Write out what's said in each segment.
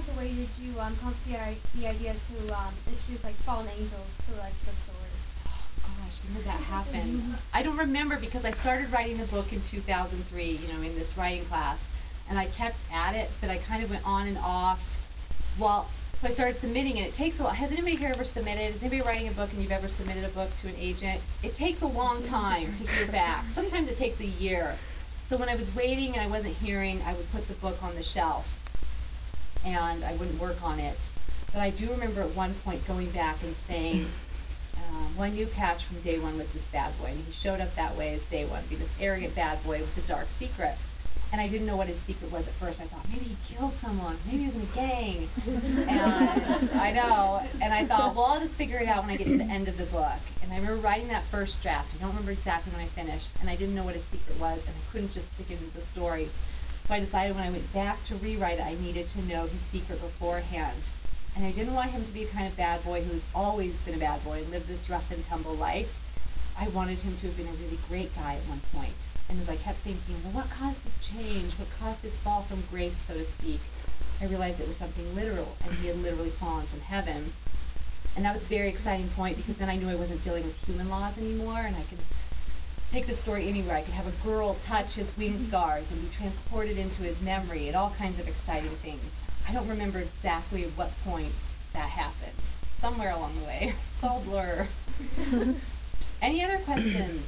the way did you come to the idea to introduce like fallen angels to like the story? Gosh, when did that happen? I don't remember because I started writing the book in 2003, in this writing class. And I kept at it, but I kind of went on and off. So I started submitting, and it takes a while. Has anybody here ever submitted? Is anybody writing a book and you've ever submitted a book to an agent? It takes a long time to hear back. Sometimes it takes a year. So when I was waiting and I wasn't hearing, I would put the book on the shelf, and I wouldn't work on it. But I do remember at one point going back and saying, well, I knew Patch from day one was this bad boy, and he showed up that way as day one, be this arrogant bad boy with a dark secret. And I didn't know what his secret was at first. I thought, maybe he killed someone. Maybe he was in a gang. And I know. And I thought, well, I'll just figure it out when I get to the end of the book. And I remember writing that first draft. I don't remember exactly when I finished. And I didn't know what his secret was, and I couldn't just stick it into the story. So I decided when I went back to rewrite it, I needed to know his secret beforehand. And I didn't want him to be the kind of bad boy who's always been a bad boy and lived this rough and tumble life. I wanted him to have been a really great guy at one point. And as I kept thinking, well, what caused this change? What caused his fall from grace, so to speak? I realized it was something literal, and he had literally fallen from heaven. And that was a very exciting point, because then I knew I wasn't dealing with human laws anymore, and I could take the story anywhere. I could have a girl touch his wing scars and be transported into his memory, and all kinds of exciting things. I don't remember exactly at what point that happened. Somewhere along the way. It's all blur. Any other questions?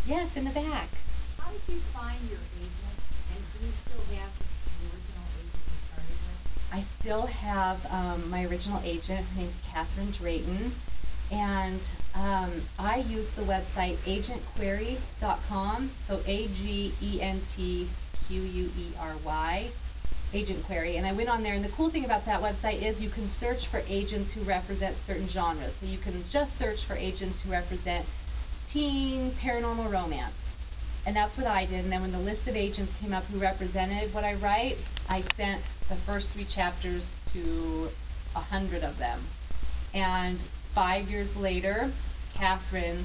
Yes, in the back. How did you find your agent, and do you still have the original agent you started with? I still have my original agent. Her name's Catherine Drayton, and I use the website agentquery.com, so AGENTQUERY, Agent Query. And I went on there, and the cool thing about that website is you can search for agents who represent certain genres. So you can just search for agents who represent teen, paranormal, romance. And that's what I did. And then when the list of agents came up who represented what I write, I sent the first 3 chapters to 100 of them. And 5 years later, Catherine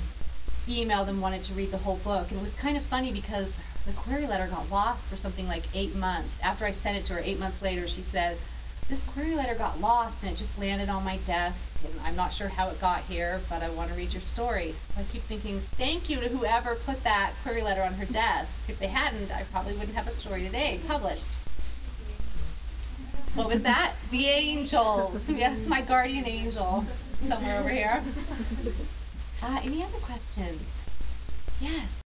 emailed and wanted to read the whole book. And it was kind of funny because the query letter got lost for something like 8 months. After I sent it to her 8 months later, she said, this query letter got lost and it just landed on my desk, and I'm not sure how it got here, but I want to read your story. So I keep thinking, thank you to whoever put that query letter on her desk. If they hadn't, I probably wouldn't have a story today published. What was that? The angels. Yes, my guardian angel somewhere over here. Any other questions? Yes.